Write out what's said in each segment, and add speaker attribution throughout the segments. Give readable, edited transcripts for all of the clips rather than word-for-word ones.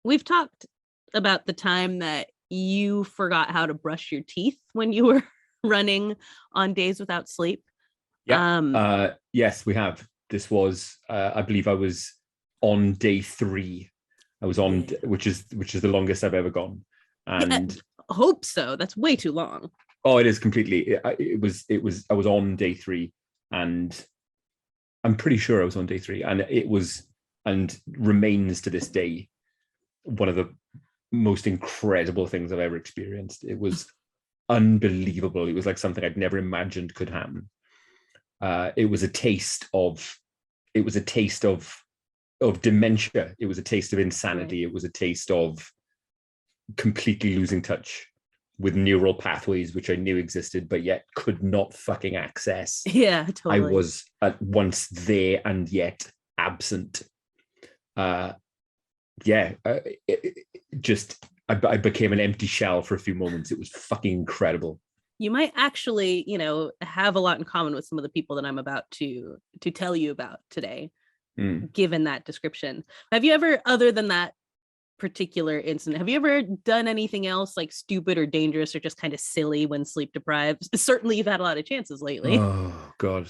Speaker 1: we've talked about the time that you forgot how to brush your teeth when you were running on days without sleep.
Speaker 2: Yeah.
Speaker 1: Um,
Speaker 2: Yes, we have. This was, I believe, I was on day 3. I was on, which is the longest I've ever gone,
Speaker 1: yeah,
Speaker 2: and
Speaker 1: hope so. That's way too long.
Speaker 2: oh, it is completely. It was. I was on day 3, and I'm pretty sure I was on day 3, and it was, and remains to this day, one of the most incredible things I've ever experienced. It was unbelievable. It was like something I'd never imagined could happen. It was a taste of. It was a taste of dementia. It was a taste of insanity. Right. It was a taste of completely losing touch with neural pathways which I knew existed, but yet could not fucking access.
Speaker 1: Yeah, totally.
Speaker 2: I was at once there and yet absent. I became an empty shell for a few moments. It was fucking incredible.
Speaker 1: You might actually, have a lot in common with some of the people that I'm about to tell you about today, given that description. Have you ever, other than that particular incident, have you ever done anything else like stupid or dangerous or just kind of silly when sleep deprived? Certainly you've had a lot of chances lately.
Speaker 2: Oh God.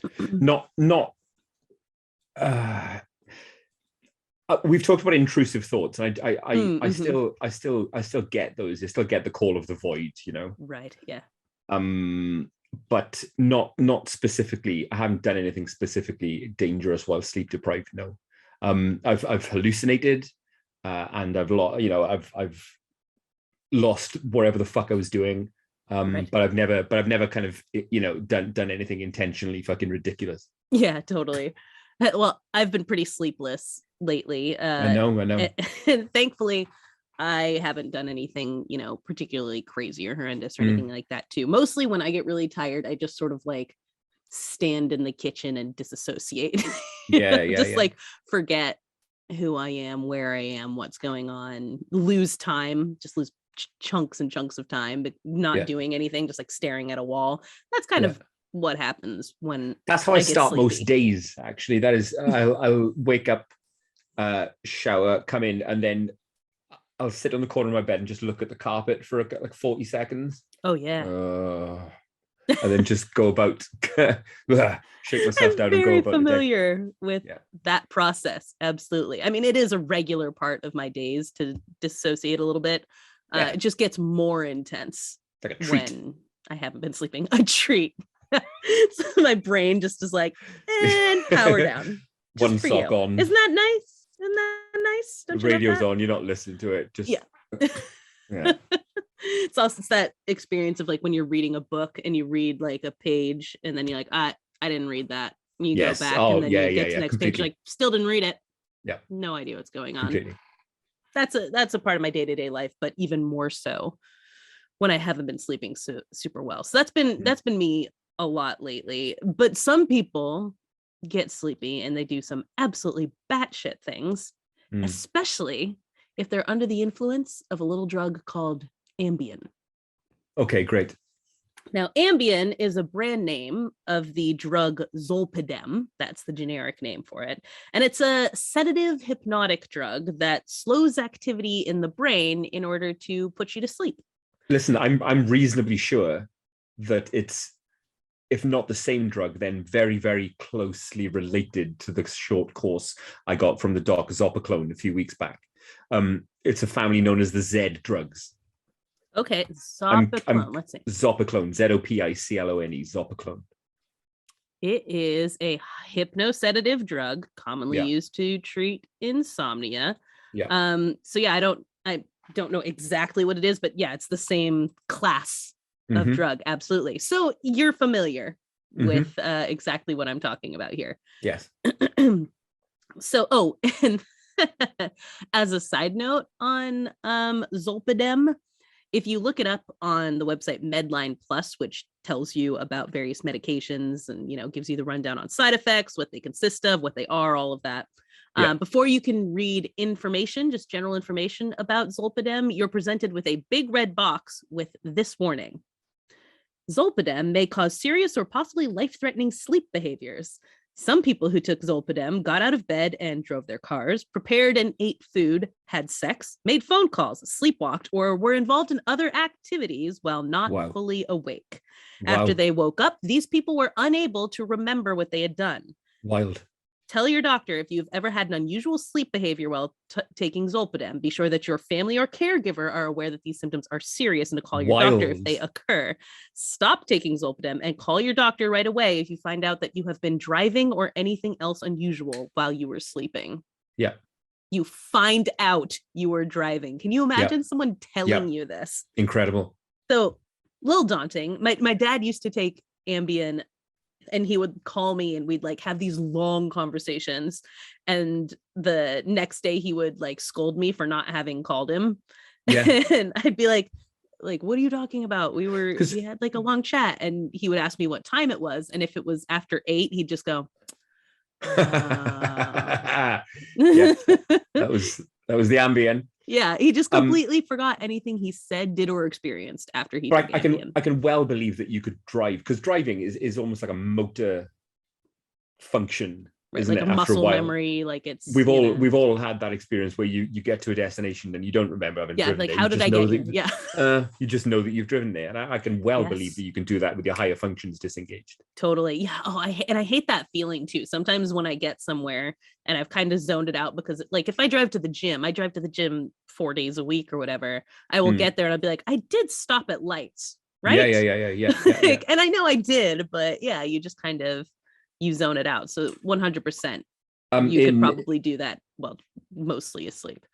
Speaker 2: Not we've talked about intrusive thoughts, and I still get those. I still get the call of the void,
Speaker 1: Right. Yeah.
Speaker 2: But not specifically. I haven't done anything specifically dangerous while sleep deprived. No. I've hallucinated, and I've lost wherever the fuck I was doing. Right. But I've never kind of done anything intentionally fucking ridiculous.
Speaker 1: Yeah, totally. Well, I've been pretty sleepless lately.
Speaker 2: I know.
Speaker 1: And thankfully, I haven't done anything, particularly crazy or horrendous or anything like that too. Mostly when I get really tired, I just sort of like stand in the kitchen and disassociate. Like forget who I am, where I am, what's going on, lose time, just lose chunks and chunks of time, but not doing anything, just like staring at a wall. That's kind of what happens when
Speaker 2: that's how I start sleepy. Most days, actually. That is, I'll wake up, shower, come in, and then I'll sit on the corner of my bed and just look at the carpet for like 40 seconds.
Speaker 1: Oh yeah.
Speaker 2: And then just go about, shake myself down and go about.
Speaker 1: Very familiar with that process. Absolutely. I mean, it is a regular part of my days to dissociate a little bit. It just gets more intense
Speaker 2: like a treat
Speaker 1: when I haven't been sleeping. A treat. So my brain just is like, and power down.
Speaker 2: One sock on.
Speaker 1: Isn't that nice? Isn't that nice?
Speaker 2: Don't the radio's on. You're not listening to it. Just yeah.
Speaker 1: It's that experience of like when you're reading a book and you read like a page and then you're like, I didn't read that. And you go back and then you get to the next page, like still didn't read it.
Speaker 2: Yeah.
Speaker 1: No idea what's going on.
Speaker 2: Completely.
Speaker 1: That's a part of my day-to-day life, but even more so when I haven't been sleeping super well. So that's been me a lot lately. But some people get sleepy and they do some absolutely batshit things, especially if they're under the influence of a little drug called Ambien.
Speaker 2: Okay, great.
Speaker 1: Now, Ambien is a brand name of the drug Zolpidem. That's the generic name for it. And it's a sedative hypnotic drug that slows activity in the brain in order to put you to sleep.
Speaker 2: Listen, I'm reasonably sure that it's, if not the same drug, then very, very closely related to the short course I got from the doc Zopiclone a few weeks back. It's a family known as the Z drugs.
Speaker 1: Okay, Zopiclone. Let's see.
Speaker 2: Zopiclone, Zopiclone, Zopiclone.
Speaker 1: It is a hypnosedative drug commonly used to treat insomnia.
Speaker 2: Yeah.
Speaker 1: So yeah, I don't know exactly what it is, but yeah, it's the same class of drug. Absolutely. So you're familiar with exactly what I'm talking about here.
Speaker 2: Yes.
Speaker 1: So, and as a side note on Zolpidem, if you look it up on the website Medline Plus, which tells you about various medications and, gives you the rundown on side effects, what they consist of, what they are, all of that. Before you can read information, just general information about Zolpidem, you're presented with a big red box with this warning. Zolpidem may cause serious or possibly life-threatening sleep behaviors. Some people who took Zolpidem got out of bed and drove their cars, prepared and ate food, had sex, made phone calls, sleepwalked, or were involved in other activities while not
Speaker 2: Wow.
Speaker 1: fully awake. After
Speaker 2: Wow.
Speaker 1: they woke up, these people were unable to remember what they had done.
Speaker 2: Wild.
Speaker 1: Tell your doctor if you've ever had an unusual sleep behavior while taking Zolpidem. Be sure that your family or caregiver are aware that these symptoms are serious and to call your doctor if they occur. Stop taking Zolpidem and call your doctor right away if you find out that you have been driving or anything else unusual while you were sleeping.
Speaker 2: Yeah.
Speaker 1: You find out you were driving. Can you imagine someone telling you this?
Speaker 2: Incredible.
Speaker 1: So, a little daunting. My dad used to take Ambien, and he would call me and we'd like have these long conversations, and the next day he would like scold me for not having called him. And I'd be like, what are you talking about? We had like a long chat, and he would ask me what time it was, and if it was after 8, he'd just go
Speaker 2: that was the Ambien.
Speaker 1: Yeah, he just completely forgot anything he said, did, or experienced after he took Ambien.
Speaker 2: I can well believe that you could drive, because driving is almost like a motor function, isn't
Speaker 1: like
Speaker 2: it?
Speaker 1: A
Speaker 2: After
Speaker 1: muscle
Speaker 2: a while,
Speaker 1: memory, like it's
Speaker 2: we've all had that experience where you get to a destination and you don't remember having driven
Speaker 1: like
Speaker 2: there.
Speaker 1: how did I get here?
Speaker 2: You just know that you've driven there, and I can well believe that you can do that with your higher functions disengaged.
Speaker 1: Totally. Yeah. Oh, I hate that feeling too. Sometimes when I get somewhere and I've kind of zoned it out, because like if I drive to the gym, I drive to the gym 4 days a week or whatever, I will get there and I'll be like, I did stop at lights, right?
Speaker 2: Yeah.
Speaker 1: And I know I did, but yeah, you just kind of, you zone it out. So 100%, you could probably do that. Well, mostly asleep.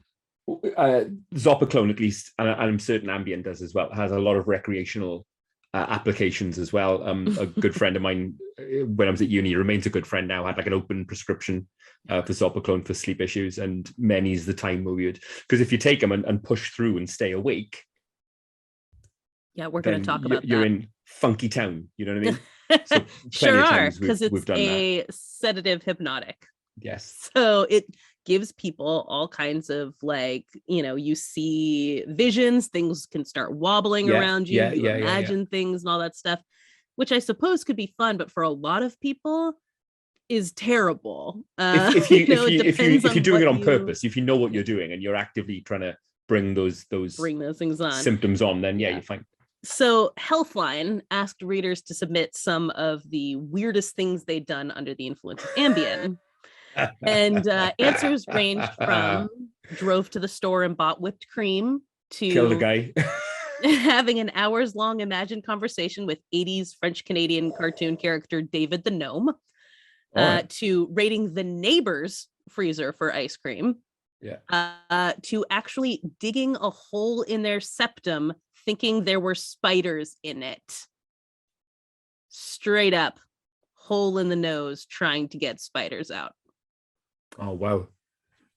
Speaker 2: Zopiclone, at least, and I'm certain Ambien does as well, has a lot of recreational applications as well. A good friend of mine, when I was at uni, remains a good friend now, had like an open prescription for Zopiclone for sleep issues, and many's the time where we would, because if you take them and push through and stay awake,
Speaker 1: we're going to talk about
Speaker 2: you're in funky town, you know what I mean?
Speaker 1: So sure are, because it's a sedative hypnotic.
Speaker 2: Yes.
Speaker 1: So it gives people all kinds of like, you see visions, things can start wobbling around you, you imagine things and all that stuff, which I suppose could be fun, but for a lot of people is terrible.
Speaker 2: If you're doing it on purpose, if you know what you're doing and you're actively trying to bring those
Speaker 1: things on,
Speaker 2: symptoms on, then you're fine.
Speaker 1: So Healthline asked readers to submit some of the weirdest things they'd done under the influence of Ambien. And answers ranged from drove to the store and bought whipped cream to
Speaker 2: killed a guy,
Speaker 1: having an hours-long imagined conversation with 80s French-Canadian cartoon character David the Gnome, to raiding the neighbor's freezer for ice cream, to actually digging a hole in their septum thinking there were spiders in it. Straight up, hole in the nose, trying to get spiders out.
Speaker 2: Oh, wow.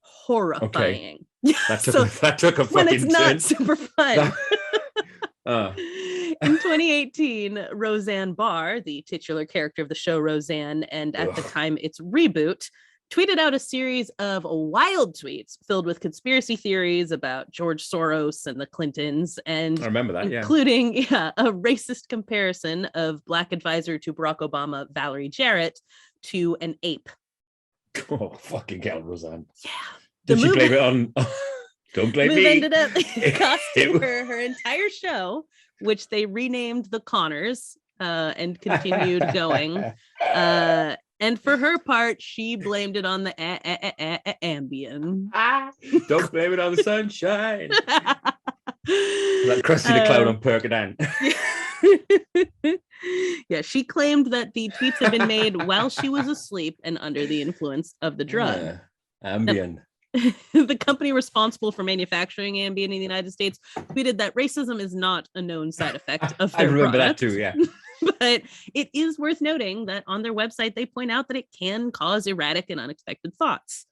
Speaker 1: Horrifying.
Speaker 2: Okay. That took a
Speaker 1: when
Speaker 2: fucking
Speaker 1: it's not
Speaker 2: turn.
Speaker 1: super fun. In 2018, Roseanne Barr, the titular character of the show Roseanne, and at the time its reboot, tweeted out a series of wild tweets filled with conspiracy theories about George Soros and the Clintons, and
Speaker 2: I remember that,
Speaker 1: including a racist comparison of Black advisor to Barack Obama, Valerie Jarrett, to an ape.
Speaker 2: Oh, fucking hell, Roseanne.
Speaker 1: Yeah.
Speaker 2: Did she blame it on... Don't blame me.
Speaker 1: Ended up costing her entire show, which they renamed The Connors, and continued going. And for her part, she blamed it on the Ambien.
Speaker 2: Don't blame it on the sunshine. Like Krusty the Clown on Percodan.
Speaker 1: Yeah, she claimed that the tweets had been made while she was asleep and under the influence of the drug.
Speaker 2: Ambien.
Speaker 1: The company responsible for manufacturing Ambien in the United States tweeted that racism is not a known side effect of their
Speaker 2: I remember
Speaker 1: product.
Speaker 2: that too, yeah.
Speaker 1: But it is worth noting that on their website, they point out that it can cause erratic and unexpected thoughts.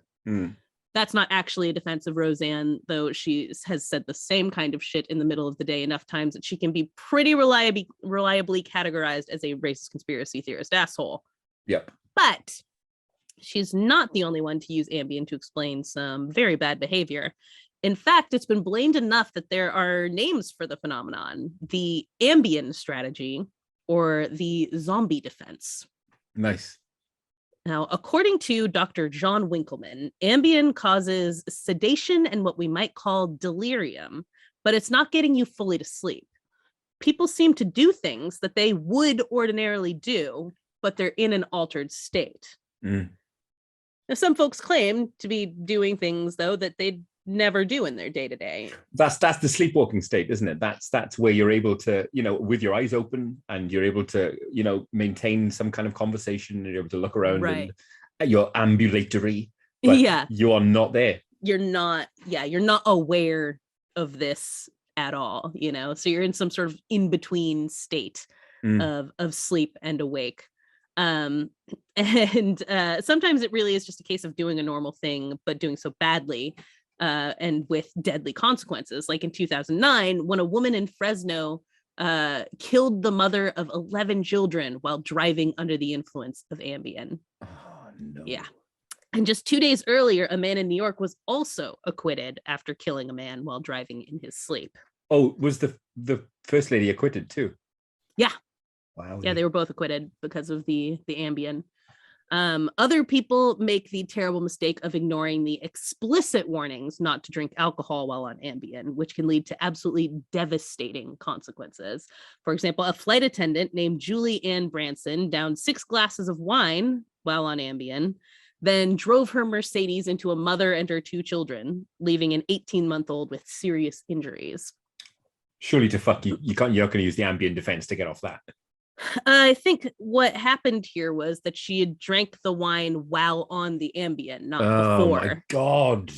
Speaker 1: That's not actually a defense of Roseanne, though she has said the same kind of shit in the middle of the day enough times that she can be pretty reliably categorized as a racist conspiracy theorist asshole.
Speaker 2: Yep.
Speaker 1: But she's not the only one to use Ambien to explain some very bad behavior. In fact, it's been blamed enough that there are names for the phenomenon: the Ambien strategy or the zombie defense.
Speaker 2: Nice.
Speaker 1: Now, according to Dr. John Winkelman, Ambien causes sedation and what we might call delirium, but it's not getting you fully to sleep. People seem to do things that they would ordinarily do, but they're in an altered state.
Speaker 2: Mm.
Speaker 1: Now, some folks claim to be doing things, though, that they'd never do in their day-to-day.
Speaker 2: That's the sleepwalking state, isn't it? That's where you're able to, with your eyes open, and you're able to, maintain some kind of conversation, and you're able to look around,
Speaker 1: right,
Speaker 2: and you're ambulatory, but
Speaker 1: yeah,
Speaker 2: you are not there.
Speaker 1: You're not aware of this at all, so you're in some sort of in-between state of sleep and awake. And sometimes it really is just a case of doing a normal thing, but doing so badly and with deadly consequences. Like in 2009, when a woman in Fresno killed the mother of 11 children while driving under the influence of Ambien.
Speaker 2: Oh, no.
Speaker 1: Yeah. And just 2 days earlier, a man in New York was also acquitted after killing a man while driving in his sleep.
Speaker 2: Oh, was the first lady acquitted too?
Speaker 1: Yeah.
Speaker 2: Wow.
Speaker 1: Yeah, they were both acquitted because of the Ambien. Other people make the terrible mistake of ignoring the explicit warnings not to drink alcohol while on Ambien, which can lead to absolutely devastating consequences. For example, a flight attendant named Julie Ann Branson downed 6 glasses of wine while on Ambien, then drove her Mercedes into a mother and her 2 children, leaving an 18-month-old with serious injuries.
Speaker 2: Surely to fuck you, you're not going to use the Ambien defense to get off that.
Speaker 1: I think what happened here was that she had drank the wine while on the Ambien, not before. Oh my
Speaker 2: God.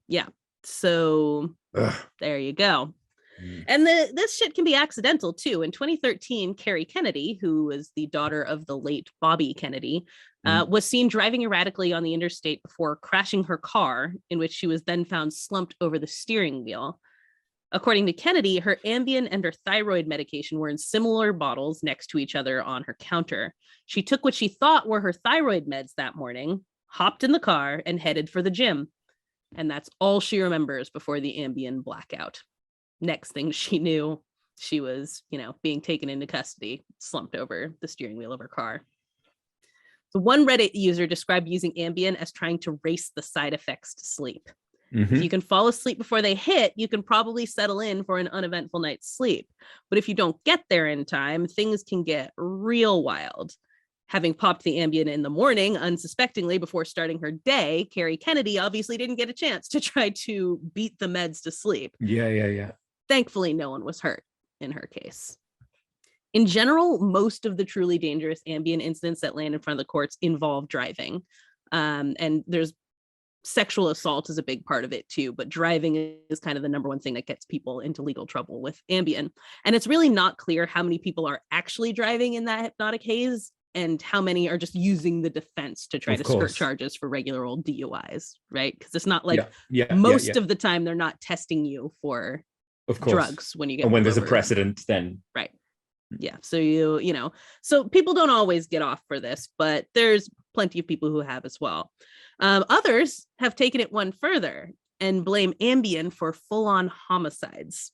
Speaker 1: Yeah. So there you go. And this shit can be accidental too. In 2013, Carrie Kennedy, who was the daughter of the late Bobby Kennedy, was seen driving erratically on the interstate before crashing her car, in which she was then found slumped over the steering wheel. According to Kennedy, her Ambien and her thyroid medication were in similar bottles next to each other on her counter. She took what she thought were her thyroid meds that morning, hopped in the car, and headed for the gym. And that's all she remembers before the Ambien blackout. Next thing she knew, she was, being taken into custody, slumped over the steering wheel of her car. So one Reddit user described using Ambien as trying to race the side effects to sleep. Mm-hmm. If you can fall asleep before they hit, you can probably settle in for an uneventful night's sleep. But if you don't get there in time, things can get real wild. Having popped the Ambien in the morning unsuspectingly before starting her day, Carrie Kennedy obviously didn't get a chance to try to beat the meds to sleep.
Speaker 2: Yeah.
Speaker 1: Thankfully, no one was hurt in her case. In general, most of the truly dangerous Ambien incidents that land in front of the courts involve driving. And there's sexual assault is a big part of it too, but driving is kind of the number one thing that gets people into legal trouble with Ambien. And it's really not clear how many people are actually driving in that hypnotic haze and how many are just using the defense to try to skirt charges for regular old DUIs, right? Because it's not like most of the time they're not testing you for drugs when you get,
Speaker 2: and when there's a precedent, then
Speaker 1: right. Yeah. So so people don't always get off for this, but there's plenty of people who have as well. Others have taken it one further and blame Ambien for full-on homicides.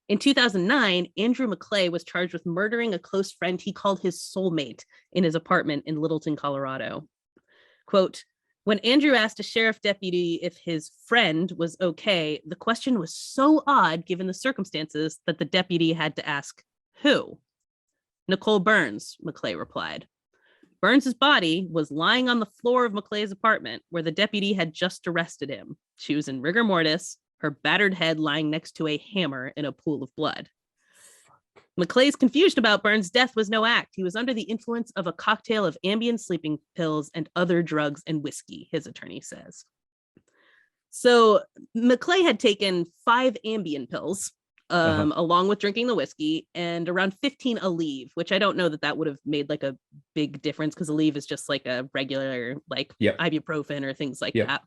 Speaker 1: In 2009, Andrew McClay was charged with murdering a close friend he called his soulmate in his apartment in Littleton, Colorado. Quote, when Andrew asked a sheriff deputy if his friend was okay, the question was so odd given the circumstances that the deputy had to ask, who? Nicole Burns, McClay replied. Burns's body was lying on the floor of McClay's apartment where the deputy had just arrested him. She was in rigor mortis, her battered head lying next to a hammer in a pool of blood. McClay's confusion about Burns' death was no act. He was under the influence of a cocktail of Ambien sleeping pills and other drugs and whiskey, his attorney says. So McClay had taken 5 Ambien pills, along with drinking the whiskey, and around 15 Aleve, which I don't know that would have made like a big difference because Aleve is just like a regular ibuprofen or things like that.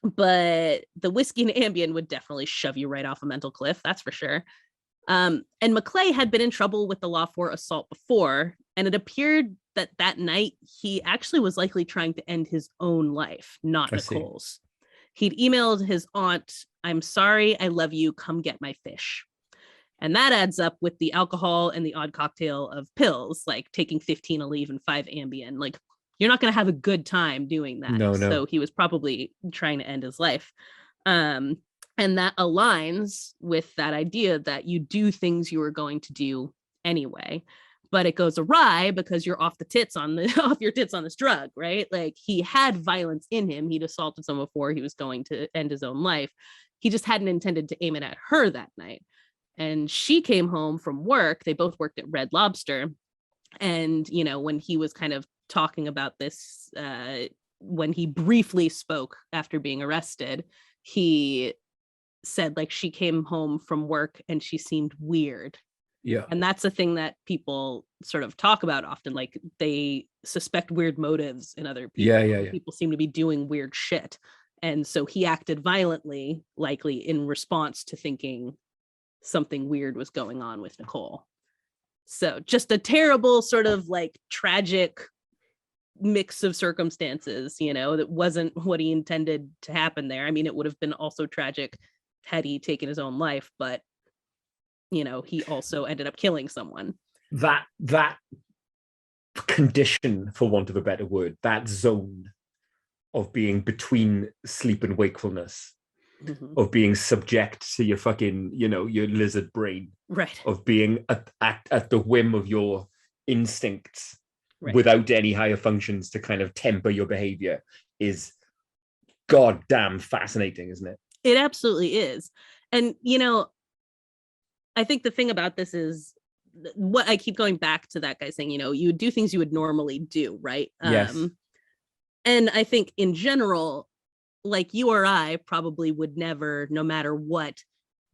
Speaker 1: But the whiskey and Ambien would definitely shove you right off a mental cliff, that's for sure. And McClay had been in trouble with the law for assault before, and it appeared that night he actually was likely trying to end his own life, not Nicole's. He'd emailed his aunt, I'm sorry, I love you, come get my fish. And that adds up with the alcohol and the odd cocktail of pills, like taking 15 Aleve and 5 Ambien. Like you're not going to have a good time doing that.
Speaker 2: No.
Speaker 1: So he was probably trying to end his life. And that aligns with that idea that you do things you were going to do anyway, but it goes awry because you're off your tits on this drug, right? Like, he had violence in him. He'd assaulted someone before. He was going to end his own life. He just hadn't intended to aim it at her that night. And she came home from work. They both worked at Red Lobster. And, you know, when he was kind of talking about this, when he briefly spoke after being arrested, he said, like, she came home from work and she seemed weird.
Speaker 2: Yeah.
Speaker 1: And that's a thing that people sort of talk about often. Like, they suspect weird motives in other people.
Speaker 2: Yeah.
Speaker 1: People seem to be doing weird shit. And so he acted violently, likely in response to thinking something weird was going on with Nicole. So just a terrible sort of like tragic mix of circumstances, you know, that wasn't what he intended to happen there. I mean, it would have been also tragic had he taken his own life, but, you know, he also ended up killing someone.
Speaker 2: That condition, for want of a better word, that zone of being between sleep and wakefulness, of being subject to your fucking, you know, your lizard brain,
Speaker 1: right, of
Speaker 2: being at the whim of your instincts, right, without any higher functions to kind of temper your behavior, is goddamn fascinating, isn't it?
Speaker 1: It absolutely is. And, you know, I think the thing about this is what I keep going back to, that guy saying, you know, you would do things you would normally do, right?
Speaker 2: Yes.
Speaker 1: And I think in general, like, you or I probably would never, no matter what,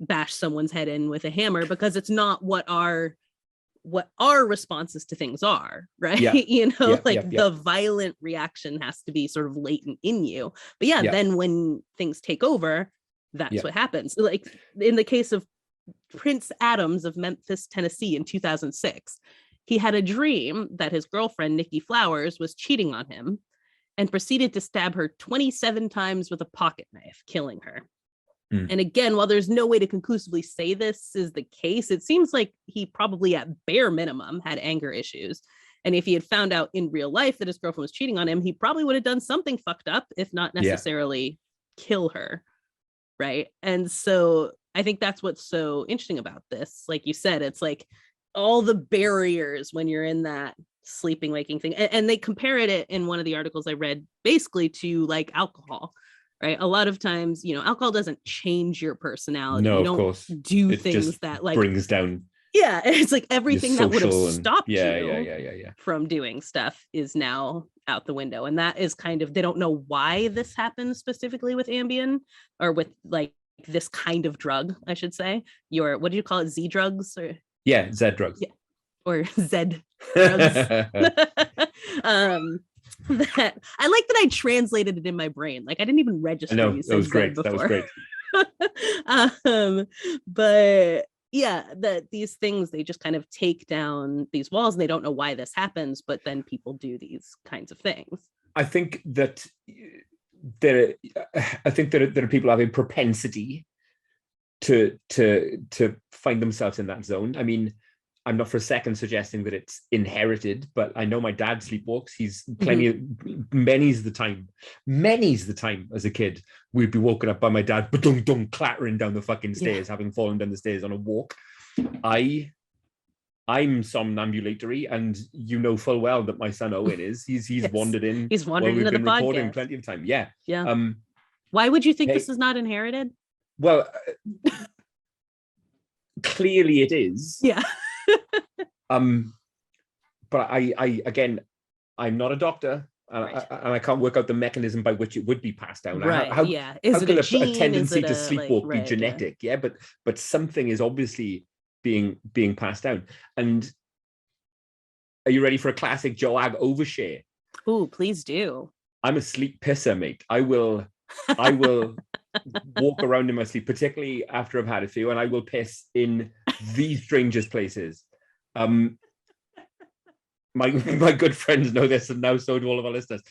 Speaker 1: bash someone's head in with a hammer, because it's not what our responses to things are, right?
Speaker 2: Yeah.
Speaker 1: You know, the violent reaction has to be sort of latent in you. But then when things take over, that's what happens. Like in the case of Prince Adams of Memphis, Tennessee in 2006, he had a dream that his girlfriend, Nikki Flowers, was cheating on him, and proceeded to stab her 27 times with a pocket knife, killing her. And again, while there's no way to conclusively say this is the case, it seems like he probably at bare minimum had anger issues. And if he had found out in real life that his girlfriend was cheating on him, he probably would have done something fucked up, if not necessarily kill her. Right. And so I think that's what's so interesting about this. Like you said, it's like all the barriers when you're in that sleeping, waking thing. And they compare it in one of the articles I read basically to like alcohol, right? A lot of times, you know, alcohol doesn't change your personality.
Speaker 2: No,
Speaker 1: you don't
Speaker 2: of course.
Speaker 1: do things that like
Speaker 2: brings down.
Speaker 1: Yeah. It's like everything that would have stopped
Speaker 2: you
Speaker 1: from doing stuff is now out the window. And that is kind of, they don't know why this happens specifically with Ambien, or with like this kind of drug, I should say. What do you call it? Z drugs? Or
Speaker 2: Z drugs.
Speaker 1: Yeah. Or Z drugs. That I like that I translated it in my brain. Like I didn't even register.
Speaker 2: No, that was great. That was great.
Speaker 1: But yeah, that these things, they just kind of take down these walls, and they don't know why this happens, but then people do these kinds of things.
Speaker 2: I think that there are people who have a propensity to find themselves in that zone. I mean, I'm not for a second suggesting that it's inherited, but I know my dad sleepwalks. He's many's the time as a kid, we'd be woken up by my dad, ba-dum-dum, clattering down the fucking stairs, having fallen down the stairs on a walk. I'm somnambulatory, and you know full well that my son Owen is. He's wandered in.
Speaker 1: He's wandered into the podcast
Speaker 2: plenty of time. Yeah.
Speaker 1: Why would you think this is not inherited?
Speaker 2: Well, clearly it is.
Speaker 1: Yeah.
Speaker 2: But I again, I'm not a doctor, and I can't work out the mechanism by which it would be passed down.
Speaker 1: Right.
Speaker 2: How
Speaker 1: Is it
Speaker 2: a tendency to sleepwalk be genetic? Yeah, but something is obviously being passed down. And are you ready for a classic Joag overshare?
Speaker 1: Oh, please do.
Speaker 2: I'm a sleep pisser, mate. I will walk around in my sleep, particularly after I've had a few, and I will piss in the strangest places. My good friends know this, and now so do all of our listeners.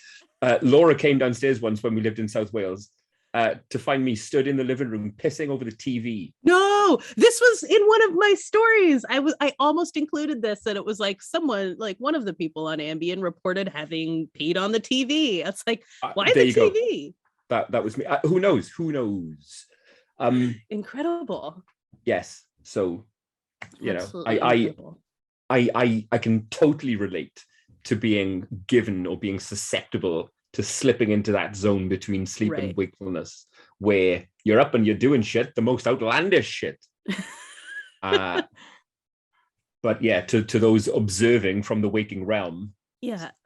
Speaker 2: Laura came downstairs once when we lived in South Wales to find me stood in the living room pissing over the TV.
Speaker 1: No. no, this was in one of my stories. I almost included this, and it was like someone, like one of the people on Ambien reported having peed on the TV. It's like, why
Speaker 2: there
Speaker 1: the
Speaker 2: you go.
Speaker 1: TV?
Speaker 2: That was me. Who knows?
Speaker 1: Incredible.
Speaker 2: Yes. So,
Speaker 1: Absolutely incredible.
Speaker 2: I can totally relate to being given or being susceptible to slipping into that zone between sleep and wakefulness, where you're up and you're doing shit, the most outlandish shit. But yeah, to those observing from the waking realm,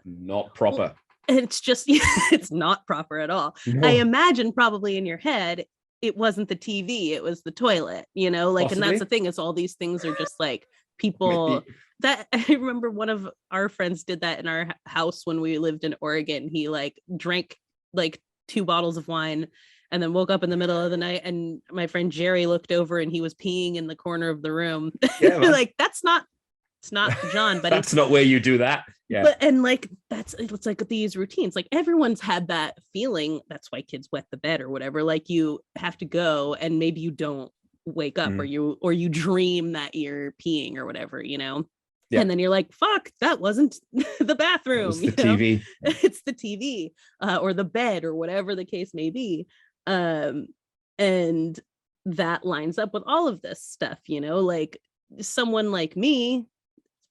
Speaker 2: not proper.
Speaker 1: Well, it's just, it's not proper at all. No. I imagine probably in your head, it wasn't the TV, it was the toilet, like, possibly. And that's the thing, is all these things are just like people that I remember one of our friends did that in our house when we lived in Oregon. He like drank like 2 bottles of wine and then woke up in the middle of the night, and my friend Jerry looked over and he was peeing in the corner of the room. Yeah, like, it's not John, but
Speaker 2: that's not where you do that. Yeah.
Speaker 1: But, and like, it's like these routines, like everyone's had that feeling. That's why kids wet the bed or whatever. Like, you have to go and maybe you don't wake up, or you dream that you're peeing or whatever, Yeah. And then you're like, fuck, that wasn't the bathroom.
Speaker 2: It's the TV.
Speaker 1: It's the TV, or the bed, or whatever the case may be. And that lines up with all of this stuff, like someone like me,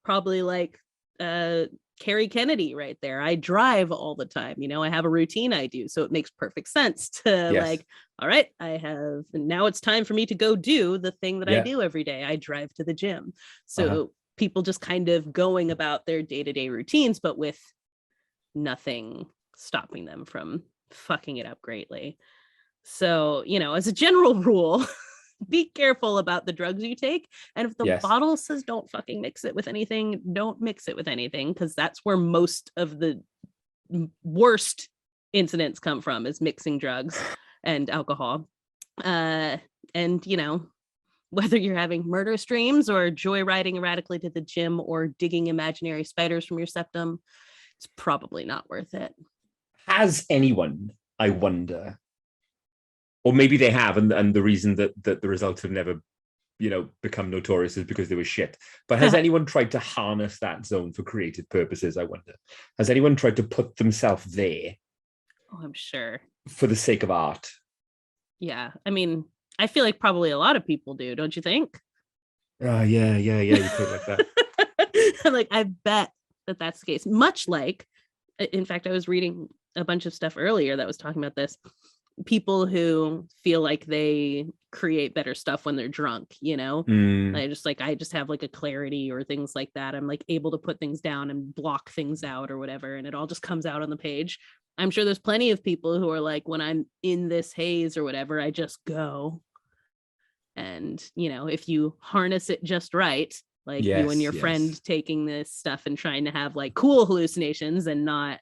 Speaker 1: probably like Carrie Kennedy right there. I drive all the time, I have a routine I do. So it makes perfect sense to like, all right, now it's time for me to go do the thing that I do every day. I drive to the gym. So people just kind of going about their day-to-day routines, but with nothing stopping them from fucking it up greatly. So, as a general rule, be careful about the drugs you take. And if the bottle says don't fucking mix it with anything, don't mix it with anything, because that's where most of the worst incidents come from, is mixing drugs and alcohol. And, whether you're having murderous dreams or joyriding erratically to the gym or digging imaginary spiders from your septum, it's probably not worth it.
Speaker 2: Has anyone, I wonder, or maybe they have, and the reason that the results have never, become notorious is because they were shit. But has anyone tried to harness that zone for creative purposes, I wonder? Has anyone tried to put themselves there?
Speaker 1: Oh, I'm sure. For
Speaker 2: the sake of art?
Speaker 1: Yeah. I mean, I feel like probably a lot of people do, don't you think?
Speaker 2: Yeah, you put it like that.
Speaker 1: Like, I bet that's the case. Much like, in fact, I was reading a bunch of stuff earlier that was talking about this. People who feel like they create better stuff when they're drunk, I just have like a clarity or things like that. I'm like able to put things down and block things out or whatever, and it all just comes out on the page. I'm sure there's plenty of people who are like, when I'm in this haze or whatever, I just go. And, if you harness it just right, like you and your friend taking this stuff and trying to have like cool hallucinations and not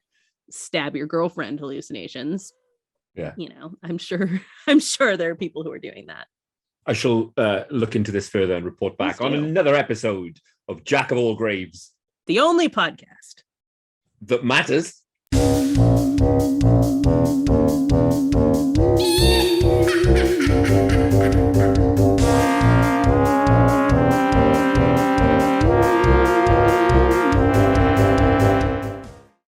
Speaker 1: stab your girlfriend hallucinations.
Speaker 2: Yeah.
Speaker 1: I'm sure there are people who are doing that.
Speaker 2: I shall look into this further and report back on another episode of Jack of All Graves.
Speaker 1: The only podcast
Speaker 2: that matters.